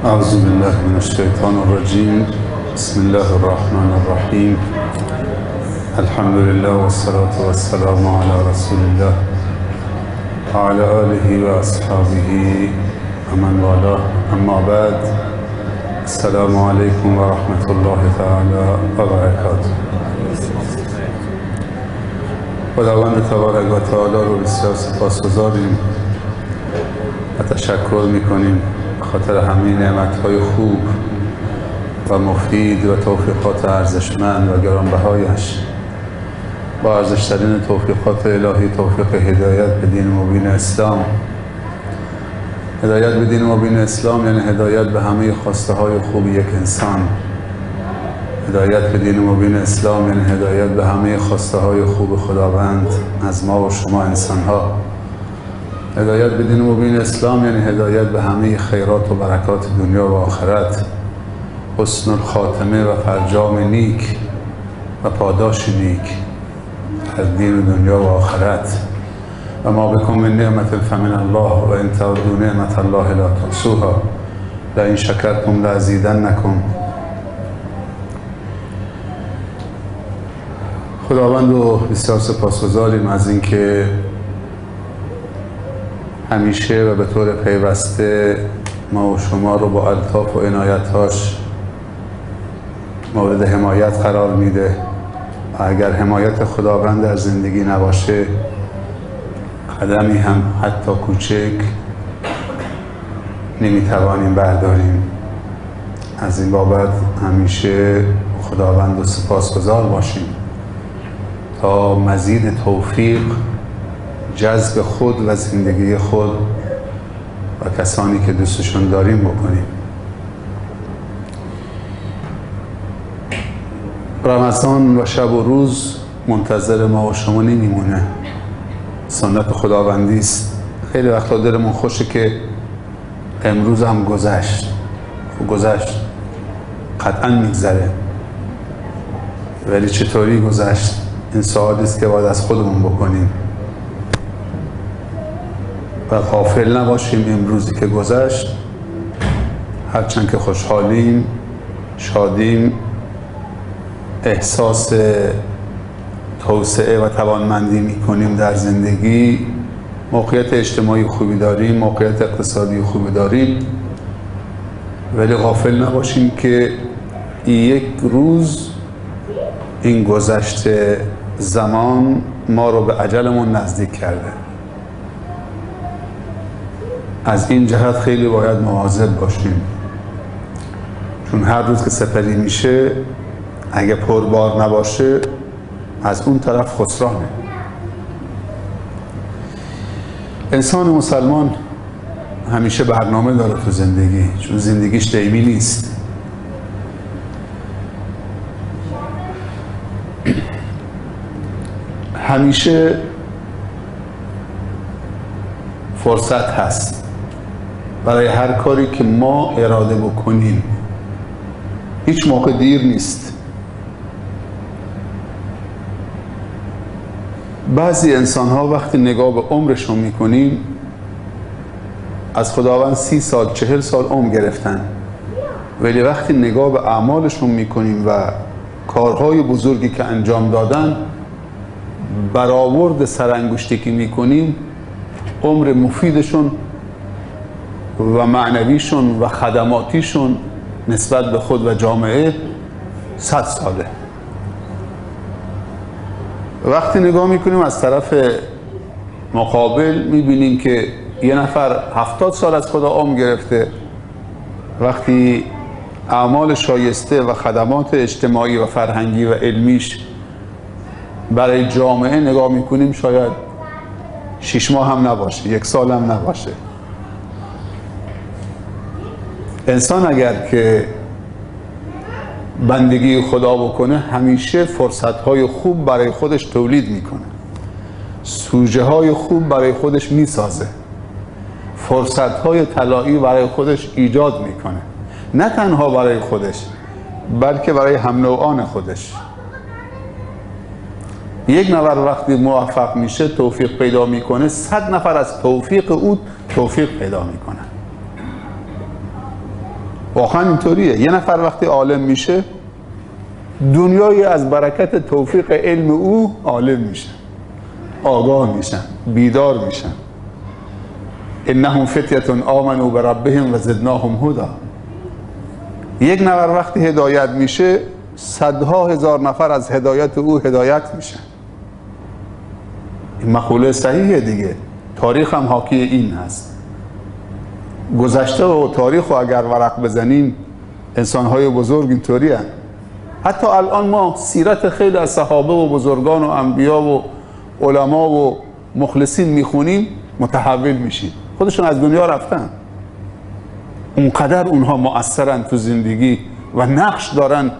اعوذ بالله من الشیطان الرجیم. بسم الله الرحمن الرحیم. الحمد لله والصلاة والسلام على رسول الله وعلى آله وأصحابه ومن والاه. اما بعد، السلام علیکم و رحمت الله تعالی و برکاته. خداوند تبارک و تعالی رو بسیار سپاسگزاریم و تشکر میکنیم خاطر همه نعمت‌های خوب و مفید و توفیقات ارزشمند و گرانبهایش. با ارزشترین توفیقات الهی توفیق هدایت به دین مبین اسلام. هدایت به دین مبین اسلام یعنی هدایت به همه خواسته های خوب یک انسان. هدایت به دین مبین اسلام یعنی هدایت به همه خواسته های خوب خداوند از ما و شما انسان ها. هدایت به دین مبین اسلام یعنی هدایت به همه خیرات و برکات دنیا و آخرت، حسن الخاتمه و فرجام نیک و پاداش نیک از دین دنیا و آخرت. و ما بکن من نعمت فمن الله و ان تعدوا نعمت الله لا تحصوها لئن شکرتم لازیدنکم. خداوند رو بسیار سپاسگزاریم از اینکه همیشه و به طور پیوسته ما و شما رو با الطاف و عنایت‌هاش مورد حمایت قرار میده و اگر حمایت خداوند در زندگی نباشه قدمی هم حتی کوچک نمیتوانیم برداریم. از این بابت همیشه خداوند رو سپاسگزار باشیم تا مزید توفیق جذب خود و زندگی خود و کسانی که دوستشون داریم بکنیم. رمضان و شب و روز منتظر ما و شما نمیمونه، سنت خداوندی است. خیلی وقتا دلمون خوشه که امروز هم گذشت، گذشت قطعا میگذره، ولی چطوری گذشت؟ این سوالی است که باید از خودمون بکنیم و غافل نباشیم امروزی که گذشت. هرچند که خوشحالیم، شادیم، احساس توسعه و توانمندی میکنیم در زندگی، موقعیت اجتماعی خوبی داریم، موقعیت اقتصادی خوبی داریم، ولی غافل نباشیم که یک روز این گذشت زمان ما رو به اجلمون نزدیک کرده. از این جهت خیلی باید مواظب باشیم، چون هر روز که سپری میشه اگه پربار نباشه از اون طرف خسرانه. انسان مسلمان همیشه برنامه داره تو زندگی، چون زندگیش دائمی نیست. همیشه فرصت هست برای هر کاری که ما اراده بکنیم. هیچ موقع دیر نیست. بعضی انسان ها وقتی نگاه به عمرشون میکنیم از خداوند 30 سال 40 سال عمر گرفتن، ولی وقتی نگاه به اعمالشون میکنیم و کارهای بزرگی که انجام دادن برآورد سرانگشتی که میکنیم عمر مفیدشون و معنویشون و خدماتیشون نسبت به خود و جامعه 100 ساله. وقتی نگاه میکنیم از طرف مقابل میبینیم که یه نفر 70 سال از خدا عمر گرفته، وقتی اعمال شایسته و خدمات اجتماعی و فرهنگی و علمیش برای جامعه نگاه میکنیم شاید 6 ماه هم نباشه، 1 سال هم نباشه. انسان اگر که بندگی خدا بکنه همیشه فرصت‌های خوب برای خودش تولید میکنه، سوژه‌های خوب برای خودش میسازه، فرصت‌های طلایی برای خودش ایجاد میکنه، نه تنها برای خودش بلکه برای هم نوعان خودش. یک نفر وقتی موفق میشه توفیق پیدا میکنه، 100 نفر از توفیق او توفیق پیدا میکنه. واقعا اینطوریه. یه نفر وقتی عالم میشه دنیایی از برکت توفیق علم او عالم میشن، آگاه میشن، بیدار میشن. انهم فتیة آمنوا بربهم و زدناهم هدی. یک نفر وقتی هدایت میشه صدها هزار نفر از هدایت او هدایت میشن. این مقوله صحیحه دیگه. تاریخ هم حاکی این هست. گذشته و تاریخ رو اگر ورق بزنیم انسانهای بزرگ اینطوری هست. حتی الان ما سیرت خیلی از صحابه و بزرگان و انبیا و علما و مخلصین میخونیم متحول میشیم. خودشون از دنیا رفتن. اونقدر اونها مؤثرن تو زندگی و نقش دارن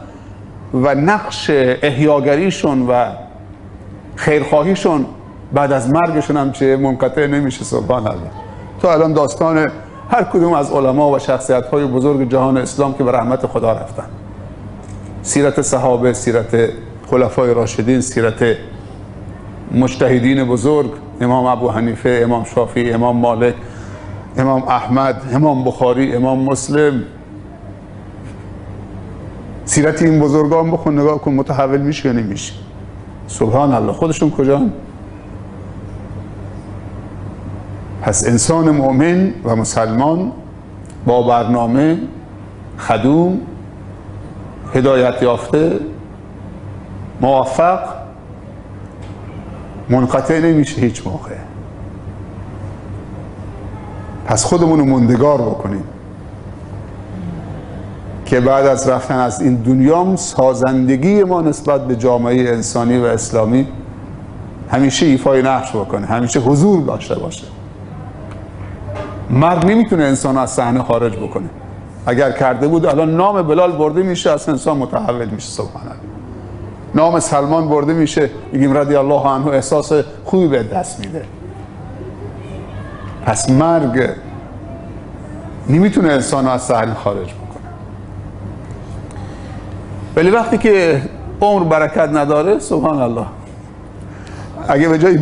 و نقش احیاگریشون و خیرخواهیشون بعد از مرگشون هم چه منقطع نمیشه. سبحان الله. تو الان داستان هر کدوم از علما و شخصیت‌های بزرگ جهان اسلام که به رحمت خدا رفتن، سیرت صحابه، سیرت خلفای راشدین، سیرت مجتهدین بزرگ، امام ابو حنیفه، امام شافعی، امام مالک، امام احمد، امام بخاری، امام مسلم. سیرت این بزرگان بخون نگاه کن، متحول میشه یا نمیشه؟ سبحان الله. خودشون کجان؟ پس انسان مؤمن و مسلمان با برنامه، خدوم، هدایت یافته، موفق، منقطع نمیشه هیچ موقع. پس خودمون رو موندگار بکنیم که بعد از رفتن از این دنیا سازندگی ما نسبت به جامعه انسانی و اسلامی همیشه ایفای نقش بکنه، همیشه حضور داشته باشه. مرگ نمیتونه انسان از صحنه خارج بکنه. اگر کرده بود الان نام بلال برده میشه، اصلا انسان متحول میشه. سبحان الله. نام سلمان برده میشه، میگیم رضی الله عنه، احساس خوبی به دست میده. پس مرگ نمیتونه انسان از صحنه خارج بکنه. ولی وقتی که عمر برکت نداره، سبحان الله، اگه به جای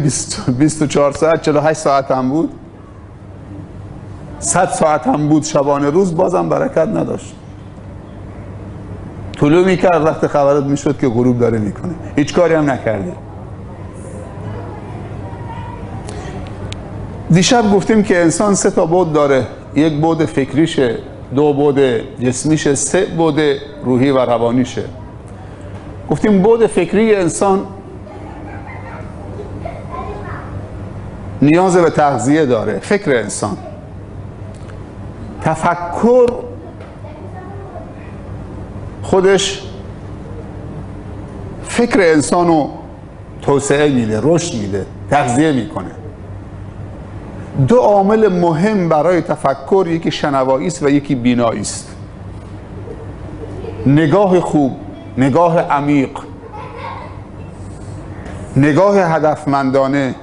24 ساعت 48 ساعت هم بود، 100 ساعت هم بود شبانه روز، بازم برکت نداشت. طلوع میکرد وقت خبرت میشد که غروب داره میکنه، هیچ کاری هم نکردی. دیشب گفتیم که انسان 3 تا بعد داره. 1 بعد فکریشه، 2 بعد جسمیشه، 3 بعد روحی و روانیشه. گفتیم بعد فکری انسان نیاز به تغذیه داره. فکر انسان، تفکر خودش فکر انسان رو توسعه میده، رشد میده، تغذیه میکنه. 2 عامل مهم برای تفکر، یکی شنوایی است و یکی بینایی است. نگاه خوب، نگاه عمیق، نگاه هدفمندانه،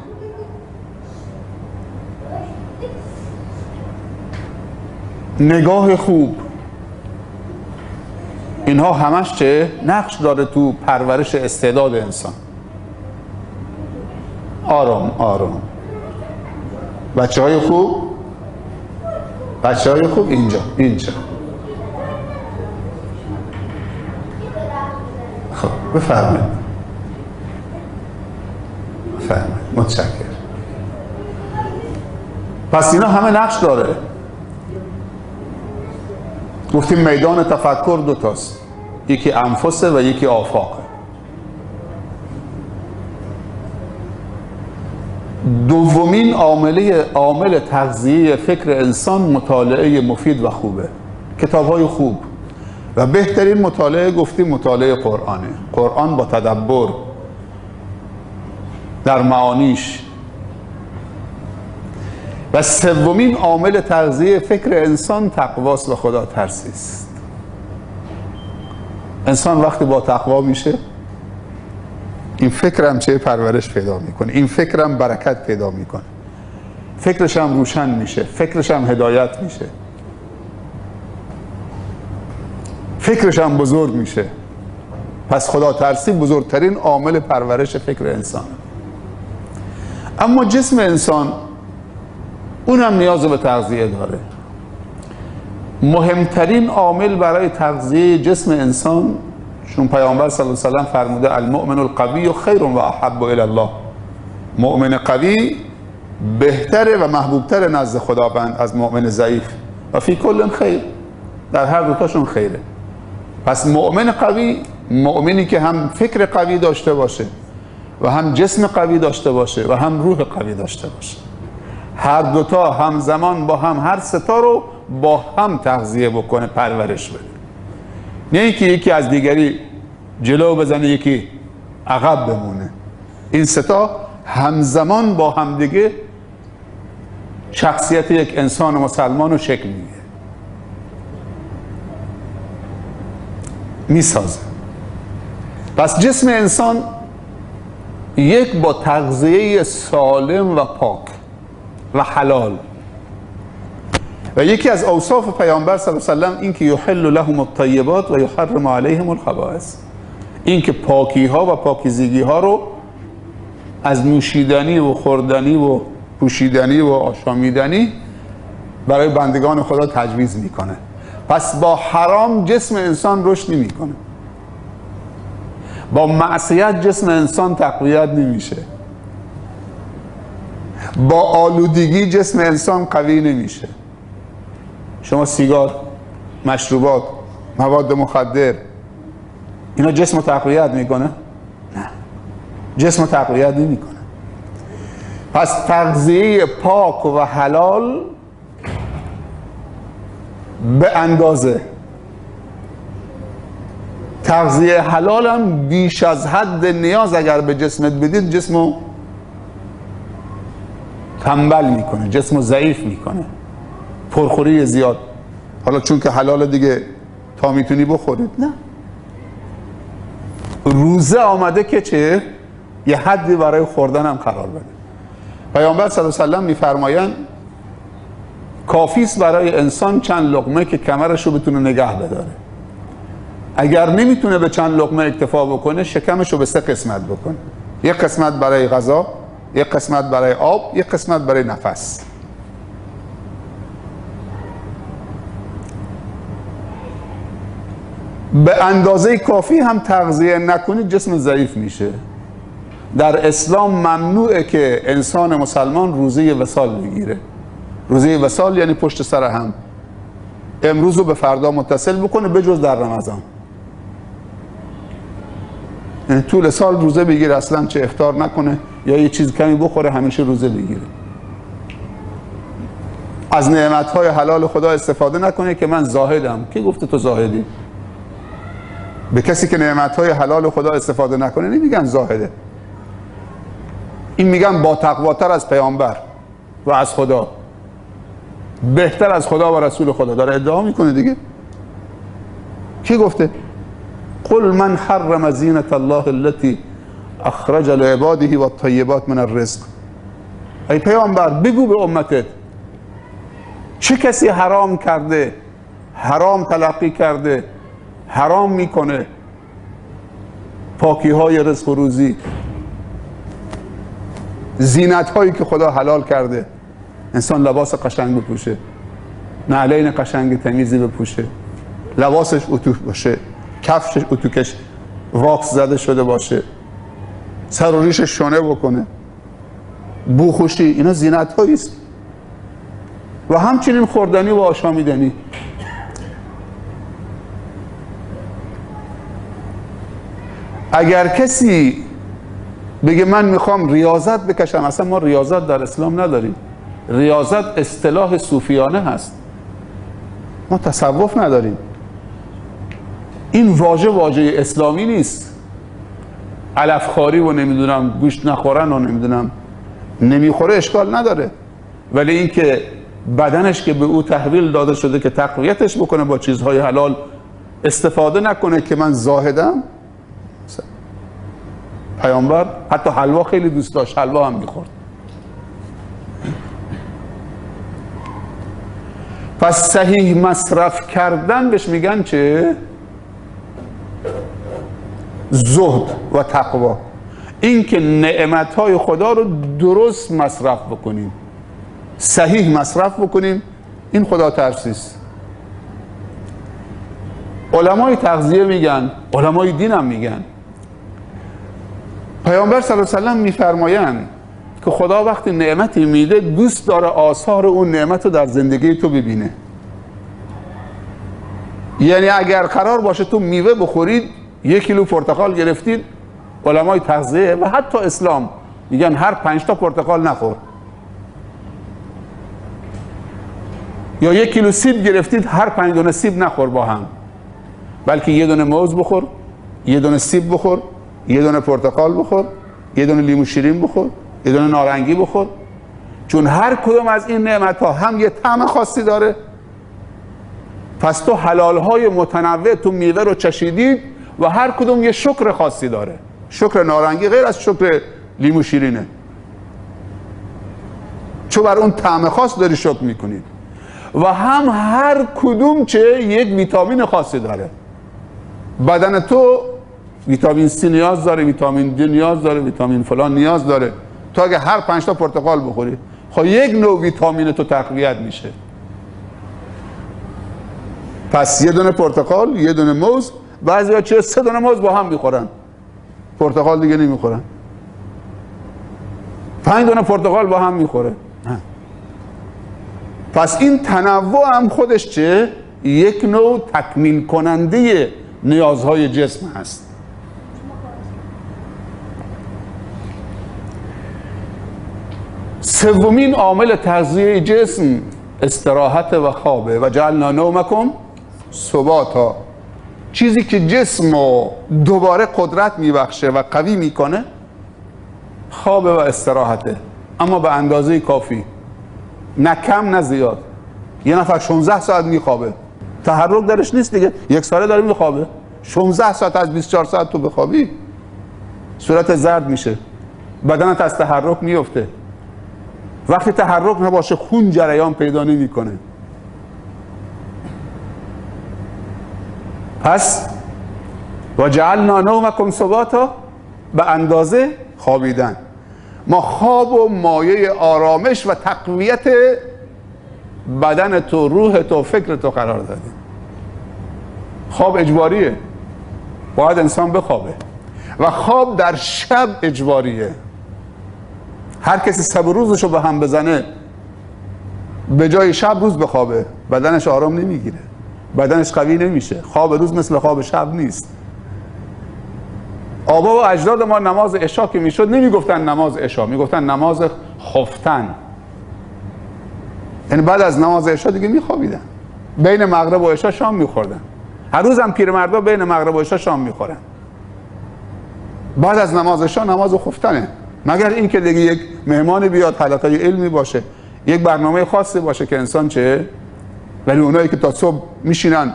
نگاه خوب، اینها همش چه؟ نقش داره تو پرورش استعداد انسان. آرام آرام. بچه های خوب، بچه های خوب اینجا. خب بفرمایید. متشکرم. پس اینا همه نقش داره. گفتیم میدان تفکر 2 تاست، یکی انفسه و یکی آفاقه. دومین عامل تغذیه فکر انسان مطالعه مفید و خوبه، کتاب‌های خوب. و بهترین مطالعه گفتیم مطالعه قرآنه. قرآن با تدبر در معانیش. و سومین عامل تغذیه فکر انسان تقواست و خدا ترسی است. انسان وقتی با تقوا میشه، این فکرم چه پرورش پیدا میکنه، این فکرم برکت پیدا میکنه، فکرش هم روشن میشه، فکرش هم هدایت میشه، فکرش هم بزرگ میشه. پس خدا ترسی بزرگترین عامل پرورش فکر انسان. اما جسم انسان اونم نیاز به تغذیه داره. مهمترین عامل برای تغذیه جسم انسان، چون پیامبر صلی الله علیه و سلم فرموده المؤمن القوی خیر و احب الی الله، مؤمن قوی بهتره و محبوبتره نزد خداوند از مؤمن ضعیف و فی کل خیر، در هر دوتاشون خیره. پس مؤمن قوی، مؤمنی که هم فکر قوی داشته باشه و هم جسم قوی داشته باشه و هم روح قوی داشته باشه، هر دوتا همزمان با هم، هر ستا رو با هم تغذیه بکنه، پرورش بده، نه اینکه یکی از دیگری جلو بزنه یکی عقب بمونه. این ستا همزمان با هم دیگه شخصیت یک انسان مسلمان رو شکل میسازه. پس جسم انسان یک با تغذیه سالم و پاک و حلال، و یکی از اوصاف پیامبر صلی الله علیه و سلم این که یحل لهم الطیبات و یحرم علیهم الخبائث، این که پاکی ها و پاکیزگی ها رو از نوشیدنی و خوردنی و پوشیدنی و آشامیدنی برای بندگان خدا تجویز میکنه. پس با حرام جسم انسان رشد نمیکنه، با معصیت جسم انسان تقویت نمیشه، با آلودگی جسم انسان قوی نمیشه. شما سیگار، مشروبات، مواد مخدر، اینا جسم رو تقویت میکنه؟ نه، جسم رو تقویت نمیکنه. پس تغذیه پاک و حلال به اندازه، تغذیه حلال هم بیش از حد نیاز اگر به جسمت بدید جسمو تنبل میکنه، جسمو ضعیف میکنه، پرخوری زیاد. حالا چون که حلال دیگه تا میتونی بخورید، نه، روزه آمده که چه؟ یه حدی برای خوردن هم قرار بده. پیامبر صلی الله علیه و سلم میفرمایند کافیست برای انسان چند لقمه که کمرش رو بتونه نگه بداره. اگر نمیتونه به چند لقمه اکتفا بکنه، شکمش رو به 3 قسمت بکنه، یک قسمت برای غذا، یک قسمت برای آب، یک قسمت برای نفس. به اندازه کافی هم تغذیه نکنید جسم ضعیف میشه. در اسلام ممنوعه که انسان مسلمان روزه وصال بگیره. روزه وصال یعنی پشت سر هم، امروز رو به فردا متصل بکنه، بجز در رمضان. یعنی طول سال روزه بگیره، اصلا چه افطار نکنه یا یه چیز کمی بخوره، همیشه روزه بگیره. از نعمتهای حلال خدا استفاده نکنه که من زاهدم. کی گفته تو زاهدی؟ به کسی که نعمتهای حلال خدا استفاده نکنه نمیگن زاهده، این میگن با تقواتر از پیامبر و از خدا، بهتر از خدا و رسول خدا. داره ادعا میکنه دیگه. کی گفته؟ قل من حرم زینة الله التي اخرج لعباده والطیبات من الرزق. ای پیامبر بگو به امتت چه کسی حرام کرده، حرام تلقی کرده، حرام میکنه پاکی های رزق و روزی، زینت هایی که خدا حلال کرده. انسان لباس قشنگ بپوشه، نعلین قشنگ تمیزی بپوشه، لباسش اتو باشه، کفشش اتوکش واکس زده شده باشه، سر و ریشش شونه بکنه، بوخوشی، اینا زینت هاییست. و همچنین خوردنی و آشامیدنی. اگر کسی بگه من میخوام ریاضت بکشم، اصلا ما ریاضت در اسلام نداریم. ریاضت اصطلاح صوفیانه هست، ما تصوف نداریم. این واژه اسلامی نیست. علفخواری و نمیدونم گوشت نخورن و نمیدونم نمیخوره اشکال نداره، ولی این که بدنش که به او تحویل داده شده که تقویتش بکنه با چیزهای حلال، استفاده نکنه که من زاهدم. پیامبر حتی حلوا خیلی دوست داشت، حلوا هم میخورد. پس صحیح مصرف کردن بهش میگن چه؟ زهد و تقوا. این که نعمتهای خدا رو درست مصرف بکنیم، صحیح مصرف بکنیم، این خدا ترسیست. علمای تغذیه میگن، علمای دین هم میگن. پیامبر صلی الله علیه و سلم میفرمایند که خدا وقتی نعمتی میده دوست داره آثار اون نعمت رو در زندگی تو ببینه. یعنی اگر قرار باشه تو میوه بخورید، 1 کیلو پرتقال گرفتید، علمای تغذیه و حتی اسلام میگن هر 5 تا پرتقال نخور. یا 1 کیلو سیب گرفتید، هر 5 دونه سیب نخور با هم، بلکه 1 دونه موز بخور، 1 دونه سیب بخور، 1 دونه پرتقال بخور، 1 دونه لیمو شیرین بخور، 1 دونه نارنگی بخور. چون هر کدوم از این نعمت ها هم یه طعم خاصی داره. پس تو حلال های متنوع تو میوه رو چشیدید و هر کدوم یه شکر خاصی داره. شکر نارنگی غیر از شکر لیمو شیرینه، چون بر اون طعم خاص داری شکر میکنید. و هم هر کدوم چه یک ویتامین خاصی داره. بدن تو ویتامین C نیاز داره، ویتامین D نیاز داره، ویتامین فلان نیاز داره. تو اگه هر 5 تا پرتقال بخوری، خب 1 نوع ویتامین تو تقویت میشه. پس 1 دونه پرتقال، 1 دونه موز، بعضیا چه 3 دونه موز با هم میخورن، پرتقال دیگه نمیخورن. 5 دونه پرتقال با هم میخوره. پس این تنوع هم خودش چه؟ یک نوع تکمیل کننده نیازهای جسم هست. سومین عامل تغذیه جسم استراحت و خوابه. و جعلنا نومکم سباتا. چیزی که جسم رو دوباره قدرت میبخشه و قوی میکنه خوابه و استراحته، اما به اندازه کافی، نه کم نه زیاد. یه نفر 16 ساعت میخوابه، تحرک درش نیست دیگه، 1 ساله داره میخوابه. 16 ساعت از 24 ساعت تو بخوابی صورت زرد میشه، بدنت از تحرک میفته. وقتی تحرک نباشه خون جریان پیدا نمیکنه. پس و جعلنا نومکم سباتا، به اندازه خوابیدن. ما خواب و مایه آرامش و تقویت بدن تو، روح تو، فکر تو قرار دادیم. خواب اجباریه، باید انسان بخوابه. و خواب در شب اجباریه. هر کسی شب و روزشو به هم بزنه، به جای شب روز بخوابه، بدنش آرام نمیگیره، بدنش قوی نمیشه. خواب روز مثل خواب شب نیست. آبا و اجداد ما نماز عشا که میشد نمیگفتن نماز عشا، میگفتن نماز خفتن. یعنی بعد از نماز عشا دیگه میخوابیدن، بین مغرب و عشا شام میخوردن. هر روز هم پیرمردا بین مغرب و عشا شام میخورن. بعد از نماز عشا نماز خفتنه، مگر این که دیگه یک مهمان بیاد، حلقه علمی باشه، یک برنامه خاصی باشه که انسان چه. ولی اونایی که تا صبح میشینن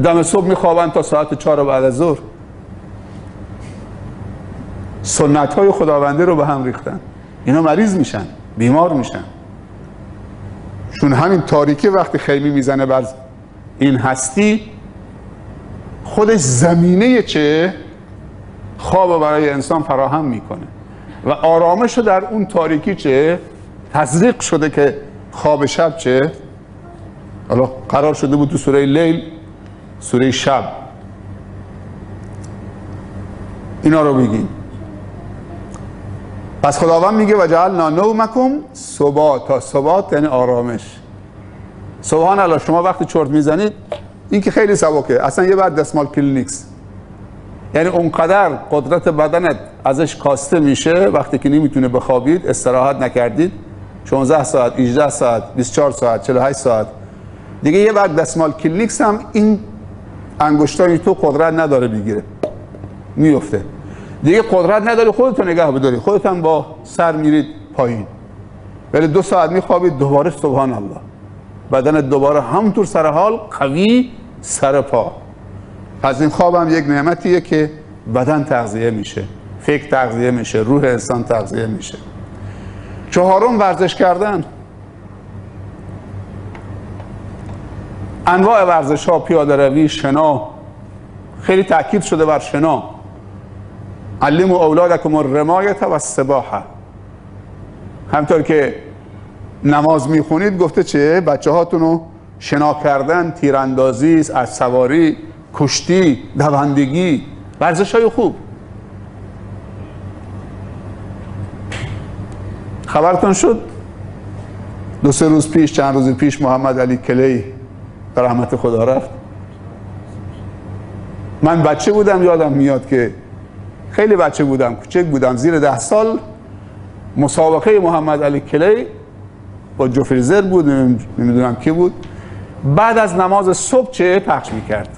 دم صبح میخوابن تا ساعت 4 بعد از ظهر، سنت های خداونده رو به هم ریختن. اینا مریض میشن، بیمار میشن. چون همین تاریکی وقتی خیمه میزنه بر این هستی، خودش زمینه چه؟ خواب برای انسان فراهم میکنه و آرامش رو در اون تاریکی چه؟ تزریق شده که خواب شب چه؟ حالا قرار شده بود تو سوره لیل، سوره شب اینا رو بگیم. پس خداوند میگه و جعلنا نومکم سباتا. ثبات یعنی آرامش. سبحان الله، شما وقتی چرت میزنید این که خیلی سبکه، اصلا یه بعد دستمال کلینیکس، یعنی اونقدر قدرت بدنت ازش کاسته میشه وقتی که نمیتونه بخوابید، استراحت نکردید 16 ساعت، 18 ساعت، 24 ساعت، 48 ساعت دیگه، یه بعد دستمال کلینیکس هم این انگشتای تو قدرت نداره بگیره، میفته دیگه. قدرت نداری خودتو نگه بداری، خودت هم با سر میرید پایین. ولی 2 ساعت میخوابید، دوباره سبحان الله بدن دوباره همونطور سر حال، قوی، سر پا. از این خواب هم یک نعمتیه که بدن تغذیه میشه، فکر تغذیه میشه، روح انسان تغذیه میشه. 4م ورزش کردن. انواع ورزش ها، پیاده روی، شنا، خیلی تاکید شده بر شنا. علموا اولادکم الرمایة و السباحة. همطور که نماز میخونید گفته چه؟ بچه هاتونو شنا کردن، تیراندازی، اسب‌سواری، کشتی، دوندگی، ورزش‌های خوب. خبرتون شد دو سه روز پیش، چند روز پیش، محمد علی کلی به رحمت خدا رفت. من بچه بودم، یادم میاد که خیلی بچه بودم، کوچک بودم، زیر 10 سال، مسابقه محمد علی کلی با جو فریزر بود، نمیدونم کی بود، بعد از نماز صبح چه پخش میکرد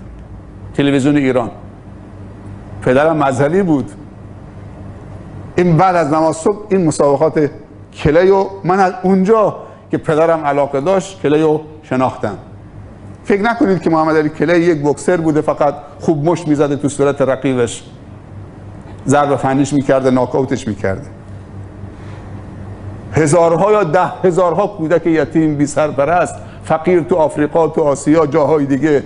تلویزیون ایران. پدرم مذهبی بود. این بعد از نماز صبح این مسابقات کلی و من از اونجا که پدرم علاقه داشت کلی رو شناختم. فکر نکنید که محمد علی کلی یک بوکسر بوده فقط خوب مشت میزده تو صورت رقیبش، ضربه فنیش میکرده، ناکاوتش میکرده. هزارها یا 10,000ها کودک یتیم بی سرپرست، فقیر تو آفریقا، تو آسیا، جاهای دیگه،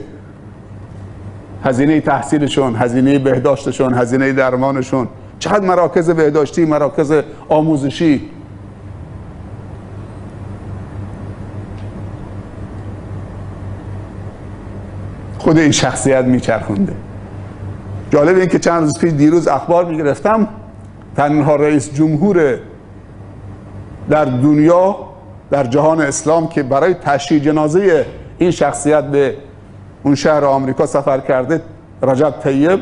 هزینه تحصیلشون، هزینه بهداشتشون، هزینه درمانشون، چقدر مراکز بهداشتی، مراکز آموزشی. خود این شخصیت میچرخونده. جالب این که چند روز پیش، دیروز اخبار میگرفتم، تنها رئیس جمهور در دنیا، در جهان اسلام که برای تشییع جنازه این شخصیت به اون شهر آمریکا سفر کرده، رجب طیب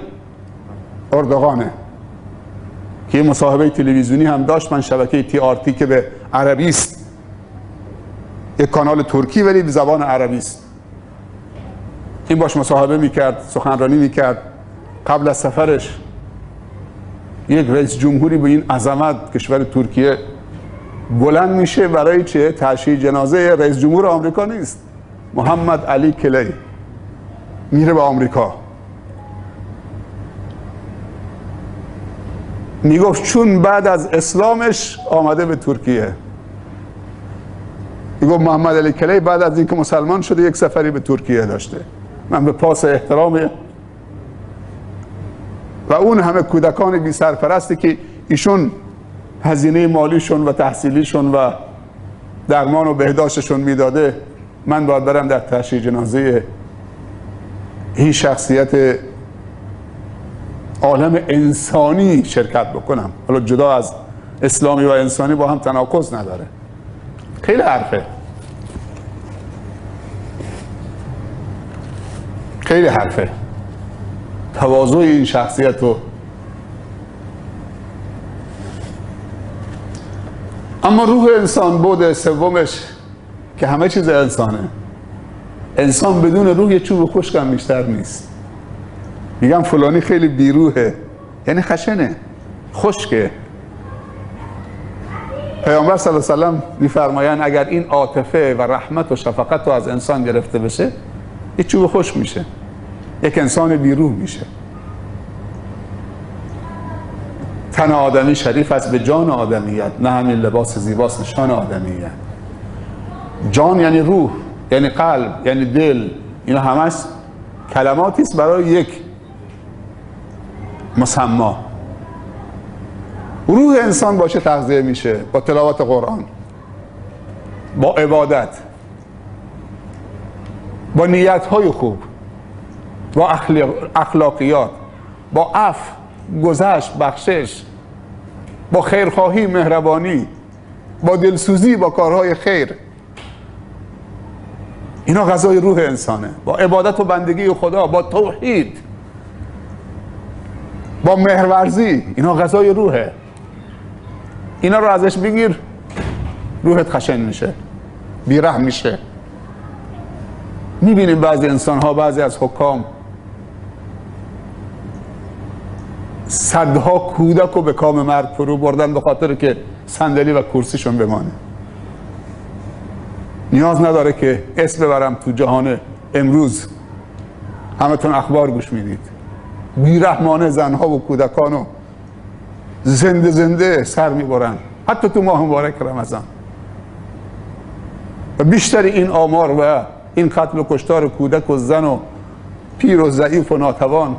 اردوغانه، که یه مصاحبه تلویزیونی هم داشت. من شبکه TRT که به عربی است، یک کانال ترکی ولی به زبان عربی است، این باش مصاحبه میکرد، سخنرانی میکرد. قبل از سفرش یک رئیس جمهوری به این عظمت کشور ترکیه بلند میشه برای چه؟ تشییع جنازه رئیس جمهور آمریکا نیست، محمد علی کلی، میره به آمریکا. میگفت چون بعد از اسلامش آمده به ترکیه. میگفت محمد علی کلی بعد از اینکه مسلمان شده یک سفری به ترکیه داشته. من به پاس احترام و اون همه کودکان بی سرپرستی که ایشون هزینه مالیشون و تحصیلیشون و درمان و بهداشتشون میداده، من باید برم در تشییع جنازه این شخصیت عالم انسانی شرکت بکنم. حالا جدا از اسلامی و انسانی با هم تناقض نداره. خیلی حرفه، خیلی حرفه. تواضع این شخصیت رو. اما روح انسان بود سومش که همه چیز انسانه. انسان بدون روح یه چوب خشک هم بیشتر نیست. میگم فلانی خیلی بیروحه، یعنی خشنه، خشکه. پیامبر صلی الله علیه و سلم میفرمایند اگر این عاطفه و رحمت و شفقت رو از انسان گرفته بشه، یه چوب خشک میشه، یک انسان بیروح میشه. تن آدمی شریف است به جان آدمیت، نه همین لباس زیباست نشان آدمیت. جان یعنی روح، یعنی قلب، یعنی دل. اینا همش کلماتی است برای یک مسما. روح انسان باشه تغذیه میشه با تلاوت قرآن، با عبادت، با نیت‌های خوب، با اخلاقیات، با عفو، گذشت، بخشش، با خیرخواهی، مهربانی، با دلسوزی، با کارهای خیر. اینا غذای روح انسانه. با عبادت و بندگی خدا، با توحید، با مهرورزی، اینا غذای روحه. اینا رو ازش بگیر، روحت خشن میشه، بیرحم میشه. میبینیم بعضی انسان ها، بعضی از حکام صدها کودک رو به کام مرگ فرو بردن به خاطر که صندلی و کرسیشون بمانه. نیاز نداره که اسم ببرم تو جهان امروز، همتون اخبار گوش میدید، بیرحمانه زنها و کودکان رو زنده زنده سر میبرن، حتی تو ماه مبارک رمضان. و بیشتر این آمار و این قتل و کشتار کودک و زن و پیر و ضعیف و ناتوان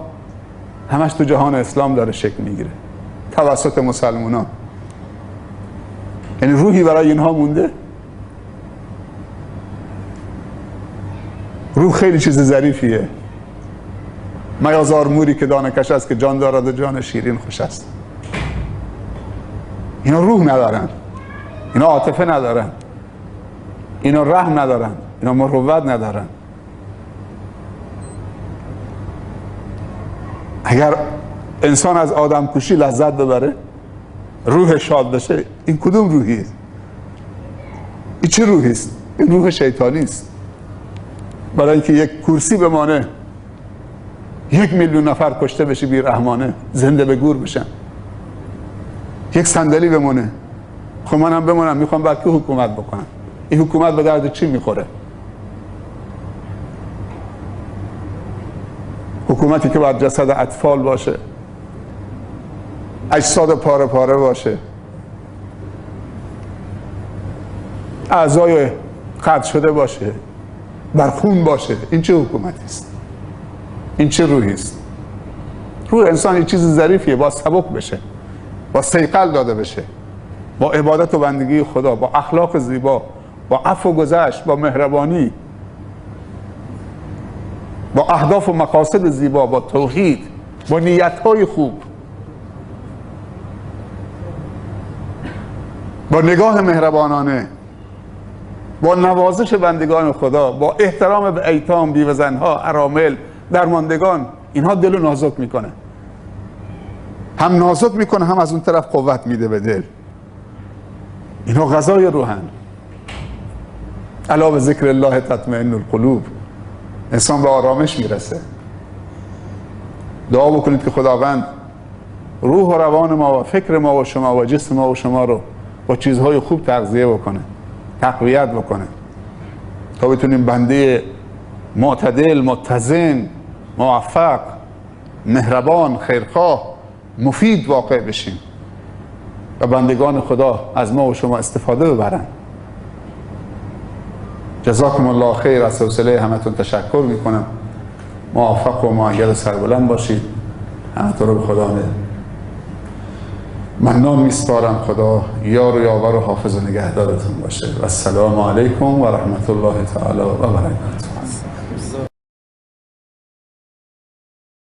همش تو جهان اسلام داره شکل میگیره توسط مسلمانان. یعنی روحی برای اینها مونده؟ روح خیلی چیز ظریفیه. میازار موری که دانه کش است که جان دارد و جان شیرین خوش است. اینا روح ندارن، اینا عاطفه ندارن، اینا رحم ندارن، اینا مروت ندارن. اگر انسان از آدم کشی لذت ببره، روح شاد بشه، این کدوم روحیه؟ این چه روحی است؟ این روح شیطانی است. برای اینکه یک کرسی بمانه، 1,000,000 نفر کشته بشه بی رحمانه، زنده به گور بشن. یک صندلی بمونه، خب من هم بمونم، میخوام بعد که حکومت بکنم. این حکومت به درد چی میخوره؟ حکومتی که باید جسد اطفال باشه، اجساد پاره پاره باشه، اعضای قطع شده باشه، بر خون باشه. این چه حکومتی است؟ این چه روحی است؟ روح انسان یه چیز ظریفیه، با سبک بشه، با صیقل داده بشه، با عبادت و بندگی خدا، با اخلاق زیبا، با عفو و گذشت، با مهربانی، با اهداف و مقاصد زیبا، با توحید، با نیت‌های خوب، با نگاه مهربانانه، با نوازش بندگان خدا، با احترام به ایتام، بیوه‌زن‌ها، ارامل، درماندگان. اینها دل رو نازک میکنه، هم نازک میکنه، هم از اون طرف قوت میده به دل. اینها غذای روحن. الا به ذکر الله تطمئن القلوب. انسان به آرامش میرسه. دعا بکنید که خداوند روح و روان ما و فکر ما و شما و جسم ما و شما رو با چیزهای خوب تغذیه بکنه، تقویت بکنه، تا بتونیم بنده معتدل، متزن، موفق، مهربان، خیرخواه، مفید واقع بشیم و بندگان خدا از ما و شما استفاده ببرن. جزاکم الله خیر. از حوصله همتون تشکر میکنم. موفق و مؤید و سربلند باشید. همتون رو به خدا منان میسپارم. خدا یار و یاور و حافظ و نگهدارتون باشه. و السلام علیکم و رحمت الله تعالی و برکاته.